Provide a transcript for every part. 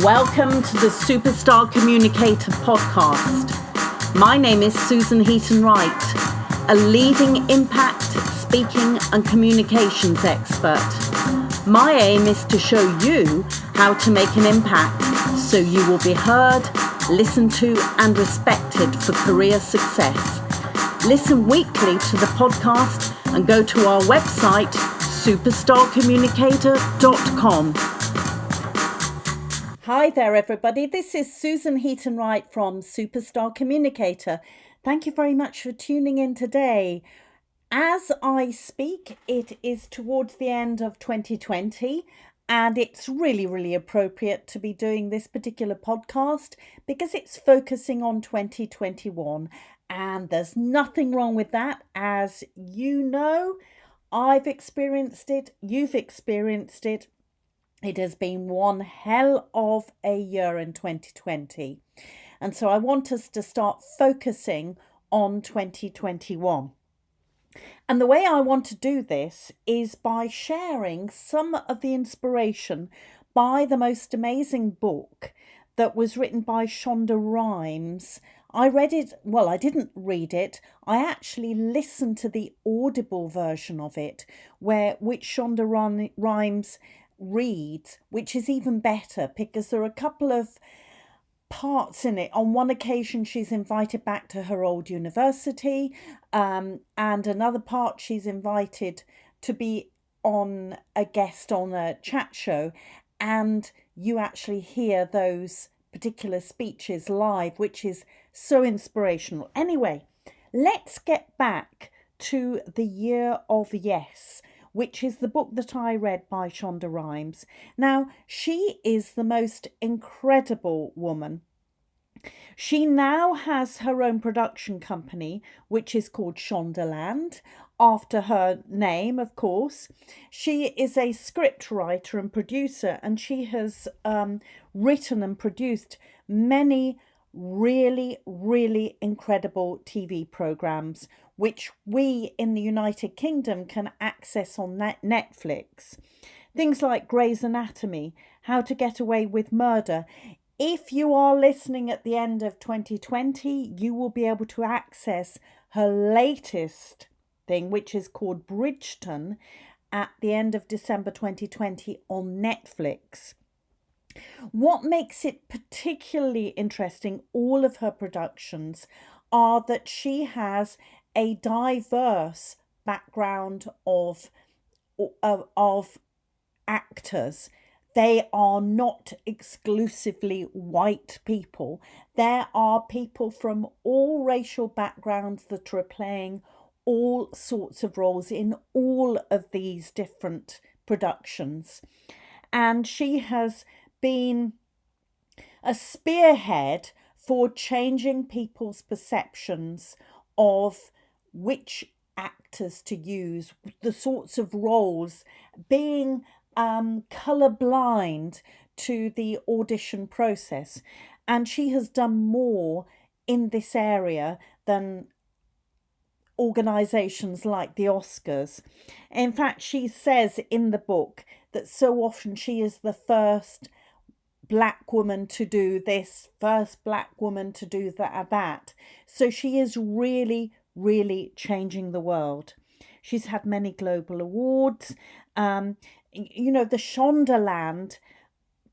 Welcome to the Superstar Communicator podcast. My name is Susan Heaton-Wright, a leading impact, speaking and communications expert. My aim is to show you how to make an impact so you will be heard, listened to and respected for career success. Listen weekly to the podcast and go to our website, superstarcommunicator.com. Hi there, everybody. This is Susan Heaton-Wright from Superstar Communicator. Thank you very much for tuning in today. As I speak, it is towards the end of 2020, and it's really appropriate to be doing this particular podcast because it's focusing on 2021. And there's nothing wrong with that. As you know, I've experienced it, you've experienced it. It has been one hell of a year in 2020. And so I want us to start focusing on 2021. And the way I want to do this is by sharing some of the inspiration by the most amazing book that was written by Shonda Rhimes. I read it, well, I didn't read it. I actually listened to the audible version of it, which Shonda Rhimes reads, which is even better because there are a couple of parts in it. On one occasion, she's invited back to her old university, and another part she's invited to be on a guest on a chat show, and you actually hear those particular speeches live, which is so inspirational. Anyway, let's get back to the Year of Yes, which is the book that I read by Shonda Rhimes. Now, she is the most incredible woman. She now has her own production company, which is called Shondaland, after her name, of course. She is a script writer and producer, and she has written and produced many really incredible TV programs, which we in the United Kingdom can access on Netflix. Things like Grey's Anatomy, How to Get Away with Murder. If you are listening at the end of 2020, you will be able to access her latest thing, which is called Bridgerton, at the end of December 2020 on Netflix. What makes it particularly interesting, all of her productions, are that she has a diverse background of actors. They are not exclusively white people. There are people from all racial backgrounds that are playing all sorts of roles in all of these different productions. And she has been a spearhead for changing people's perceptions of which actors to use, the sorts of roles, being colourblind to the audition process. And she has done more in this area than organisations like the Oscars. In fact, she says in the book that so often she is the first black woman to do this, first black woman to do that. So she is really changing the world. She's had many global awards. The Shondaland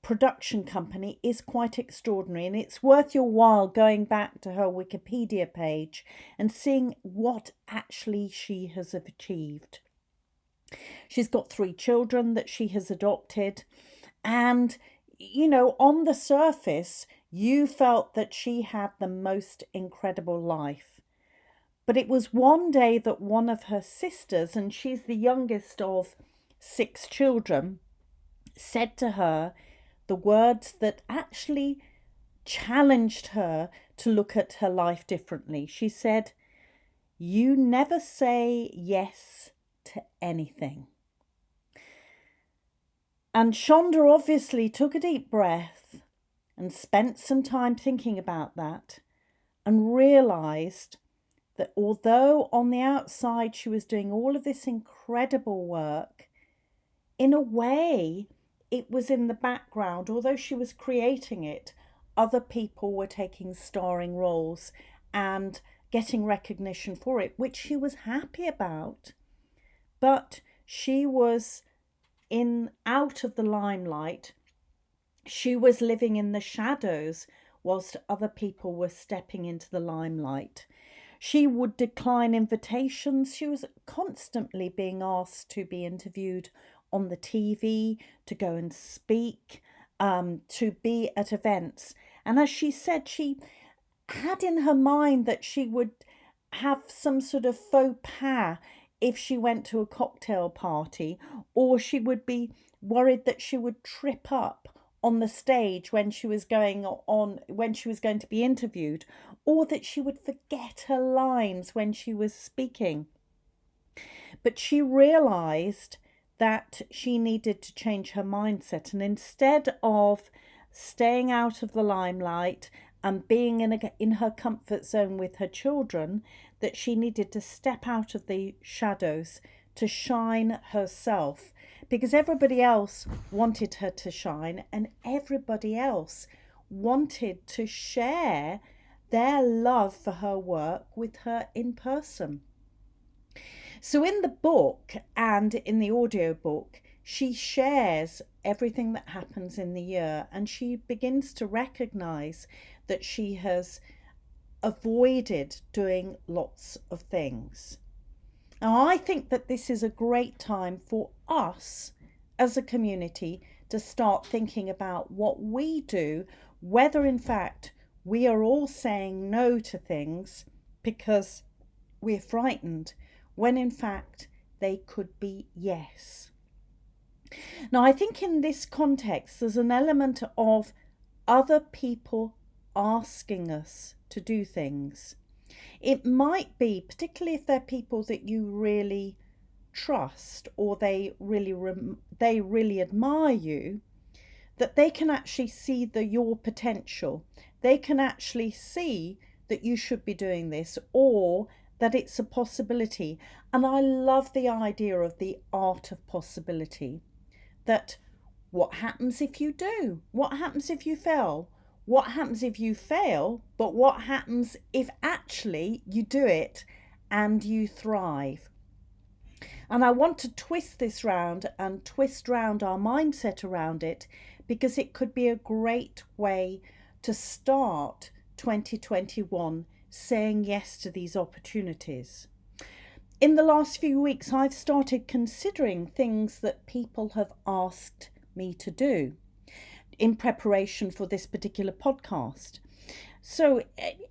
production company is quite extraordinary, and it's worth your while going back to her Wikipedia page and seeing what actually she has achieved. She's got 3 children that she has adopted, and on the surface, you felt that she had the most incredible life. But it was one day that one of her sisters, and she's the youngest of 6 children, said to her the words that actually challenged her to look at her life differently. She said, "You never say yes to anything." And Shonda obviously took a deep breath and spent some time thinking about that and realised that although on the outside she was doing all of this incredible work, in a way it was in the background. Although she was creating it, other people were taking starring roles and getting recognition for it, which she was happy about. But she was out of the limelight. She was living in the shadows whilst other people were stepping into the limelight. She would decline invitations. She was constantly being asked to be interviewed on the TV, to go and speak, to be at events. And as she said, she had in her mind that she would have some sort of faux pas if she went to a cocktail party, or she would be worried that she would trip up on the stage when she was going to be interviewed, or that she would forget her lines when she was speaking. But she realized that she needed to change her mindset, and instead of staying out of the limelight and being in her comfort zone with her children, that she needed to step out of the shadows to shine herself, because everybody else wanted her to shine, and everybody else wanted to share their love for her work with her in person. So in the book and in the audiobook, she shares everything that happens in the year, and she begins to recognize that she has avoided doing lots of things. Now, I think that this is a great time for us as a community to start thinking about what we do, whether in fact we are all saying no to things because we're frightened, when in fact they could be yes. Now, I think in this context, there's an element of other people asking us to do things. It might be, particularly if they're people that you really trust, or they really admire you, that they can actually see your potential. They can actually see that you should be doing this, or that it's a possibility. And I love the idea of the art of possibility. That what happens if you do? What happens if you fail? What happens if you fail? But what happens if actually you do it and you thrive? And I want to twist this round and twist round our mindset around it, because it could be a great way to start 2021 saying yes to these opportunities. In the last few weeks, I've started considering things that people have asked me to do in preparation for this particular podcast. So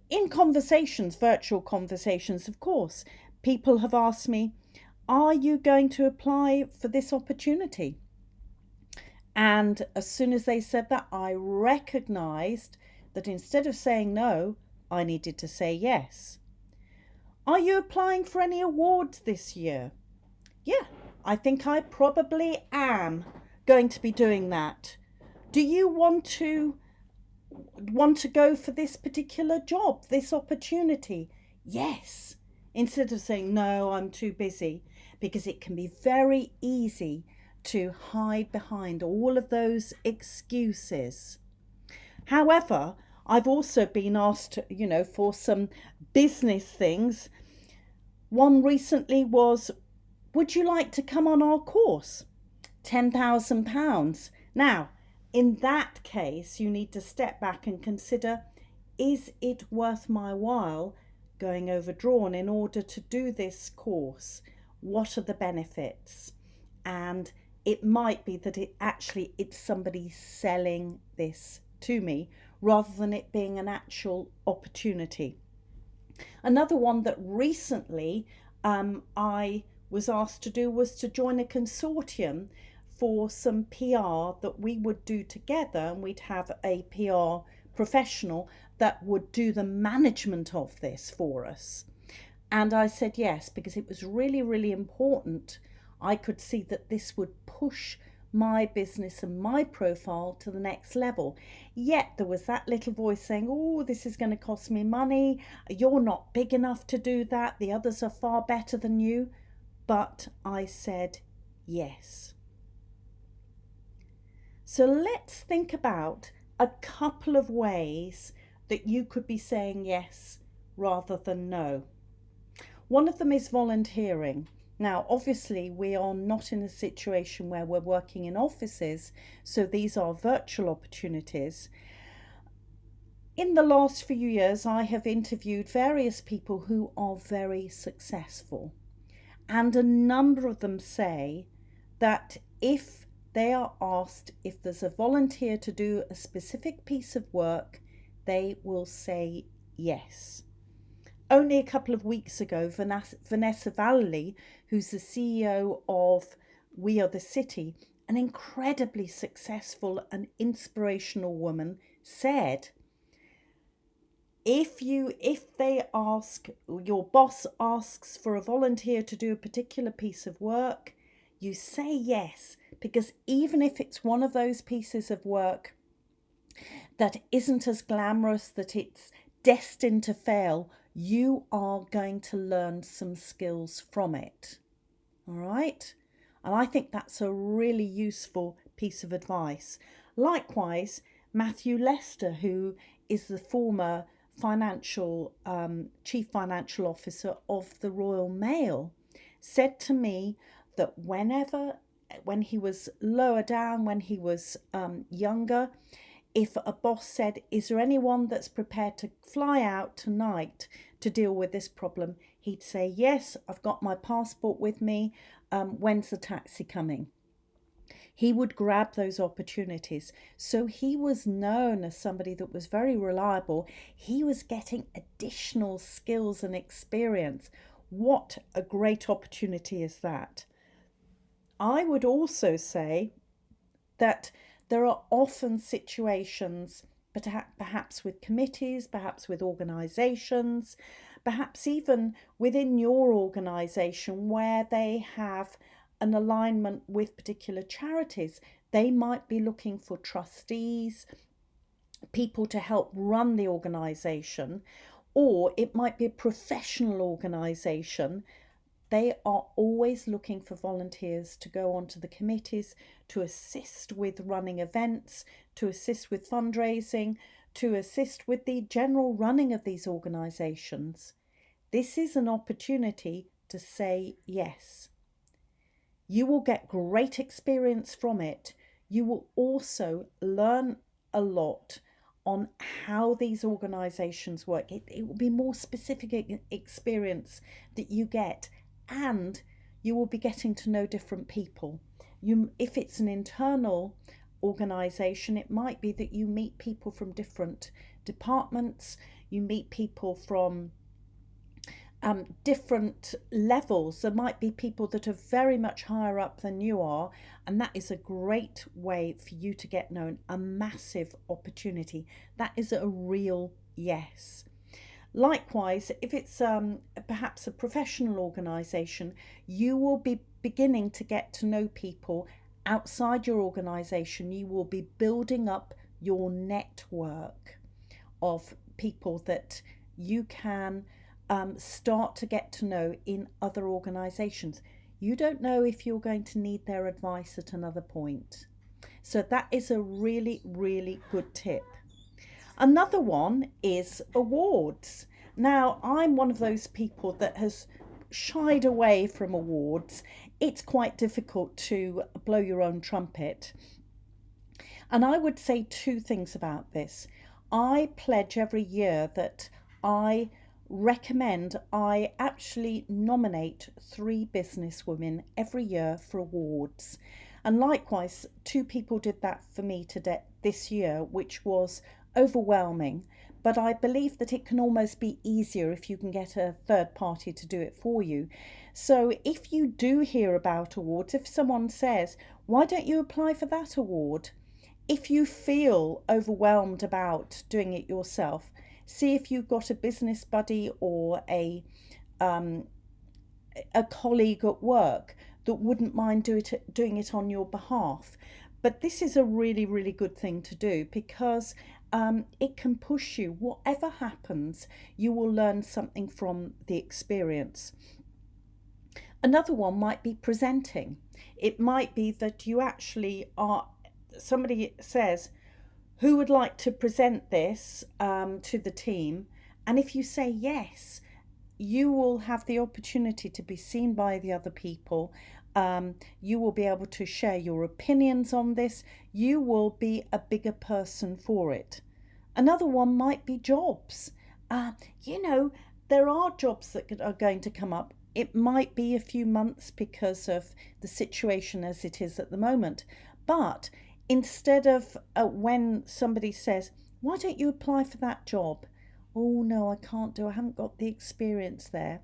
in conversations, virtual conversations, of course, people have asked me, are you going to apply for this opportunity? And as soon as they said that, I recognized that instead of saying no, I needed to say yes. Are you applying for any awards this year? Yeah, I think I probably am going to be doing that. Do you want to go for this particular job, this opportunity? Yes. Instead of saying, no, I'm too busy, because it can be very easy to hide behind all of those excuses. However, I've also been asked, for some business things. One recently was, would you like to come on our course? £10,000. Now, in that case, you need to step back and consider, is it worth my while going overdrawn in order to do this course? What are the benefits? And it might be that it's somebody selling this to me rather than it being an actual opportunity. Another one that recently I was asked to do was to join a consortium for some PR that we would do together, and we'd have a PR professional that would do the management of this for us. And I said yes, because it was really, really important. I could see that this would push my business and my profile to the next level. Yet there was that little voice saying, oh, this is going to cost me money. You're not big enough to do that. The others are far better than you. But I said yes. So let's think about a couple of ways that you could be saying yes rather than no. One of them is volunteering. Now, obviously, we are not in a situation where we're working in offices, so these are virtual opportunities. In the last few years, I have interviewed various people who are very successful, and a number of them say that if they are asked if there's a volunteer to do a specific piece of work, they will say yes. Only a couple of weeks ago, Vanessa Valley, who's the CEO of We Are the City, an incredibly successful and inspirational woman, said, if they ask, your boss asks for a volunteer to do a particular piece of work, you say yes, because even if it's one of those pieces of work that isn't as glamorous, that it's destined to fail, you are going to learn some skills from it. All right? And I think that's a really useful piece of advice. Likewise, Matthew Lester, who is the former chief financial officer of the Royal Mail, said to me that when he was lower down, when he was younger, if a boss said, "Is there anyone that's prepared to fly out tonight to deal with this problem?" he'd say, "Yes, I've got my passport with me. When's the taxi coming?" He would grab those opportunities. So he was known as somebody that was very reliable. He was getting additional skills and experience. What a great opportunity is that? I would also say that there are often situations, perhaps with committees, perhaps with organisations, perhaps even within your organisation, where they have an alignment with particular charities. They might be looking for trustees, people to help run the organisation, or it might be a professional organisation. They are always looking for volunteers to go onto the committees, to assist with running events, to assist with fundraising, to assist with the general running of these organisations. This is an opportunity to say yes. You will get great experience from it. You will also learn a lot on how these organisations work. It will be more specific experience that you get, and you will be getting to know different people. If it's an internal organisation, it might be that you meet people from different departments, you meet people from different levels. There might be people that are very much higher up than you are, and that is a great way for you to get known. A massive opportunity. That is a real yes. Likewise, if it's perhaps a professional organisation, you will be beginning to get to know people outside your organisation. You will be building up your network of people that you can start to get to know in other organisations. You don't know if you're going to need their advice at another point. So that is a really, really good tip. Another one is awards. Now, I'm one of those people that has shied away from awards. It's quite difficult to blow your own trumpet. And I would say two things about this. I pledge every year that I actually nominate 3 businesswomen every year for awards. And likewise, 2 people did that for me today this year, which was overwhelming. But I believe that it can almost be easier if you can get a third party to do it for you. So if you do hear about awards, if someone says, "Why don't you apply for that award?" If you feel overwhelmed about doing it yourself, see if you've got a business buddy or a colleague at work that wouldn't mind doing it on your behalf. But this is a really, really good thing to do, because it can push you. Whatever happens, you will learn something from the experience. Another one might be presenting. It might be that you actually are somebody says, who would like to present this to the team? And if you say yes, you will have the opportunity to be seen by the other people. You will be able to share your opinions on this. You will be a bigger person for it. Another one might be jobs. There are jobs that are going to come up. It might be a few months because of the situation as it is at the moment. But instead of when somebody says, why don't you apply for that job? Oh no, I can't do, I haven't got the experience there.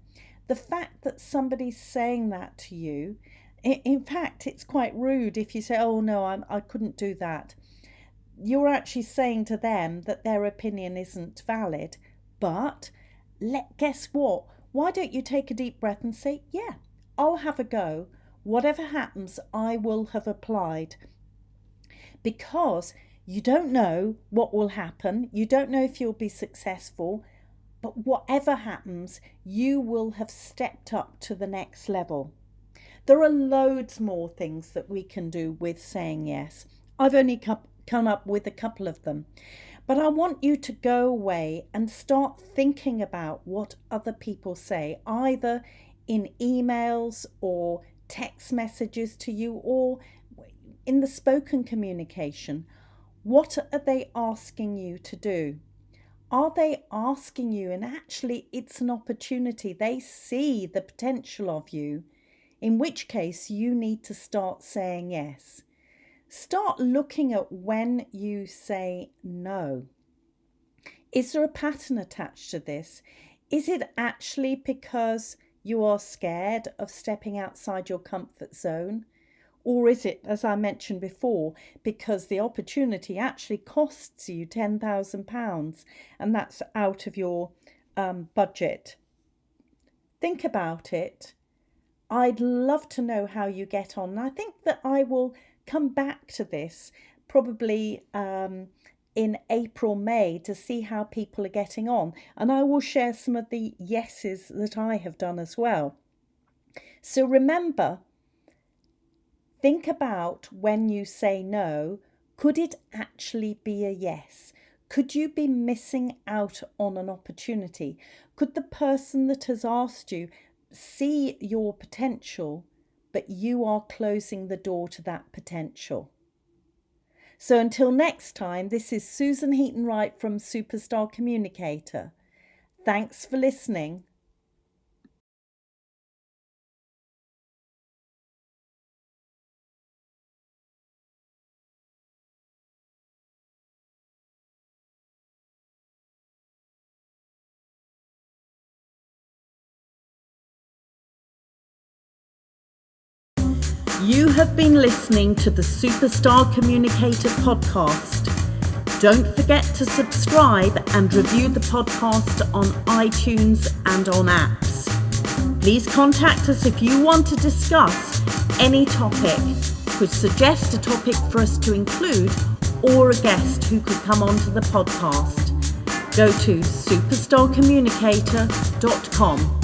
The fact that somebody's saying that to you, in fact, it's quite rude if you say, oh no, I couldn't do that. You're actually saying to them that their opinion isn't valid. But guess what? Why don't you take a deep breath and say, yeah, I'll have a go. Whatever happens, I will have applied. Because you don't know what will happen. You don't know if you'll be successful. But whatever happens, you will have stepped up to the next level. There are loads more things that we can do with saying yes. I've only come up with a couple of them. But I want you to go away and start thinking about what other people say, either in emails or text messages to you or in the spoken communication. What are they asking you to do? Are they asking you, and actually it's an opportunity, they see the potential of you, in which case you need to start saying yes. Start looking at when you say no. Is there a pattern attached to this? Is it actually because you are scared of stepping outside your comfort zone? Or is it, as I mentioned before, because the opportunity actually costs you £10,000 and that's out of your budget? Think about it. I'd love to know how you get on. And I think that I will come back to this probably in April, May to see how people are getting on. And I will share some of the yeses that I have done as well. So remember, think about when you say no, could it actually be a yes? Could you be missing out on an opportunity? Could the person that has asked you see your potential, but you are closing the door to that potential? So until next time, this is Susan Heaton-Wright from Superstar Communicator. Thanks for listening. You have been listening to the Superstar Communicator podcast. Don't forget to subscribe and review the podcast on iTunes and on apps. Please contact us if you want to discuss any topic, could suggest a topic for us to include, or a guest who could come onto the podcast. Go to superstarcommunicator.com.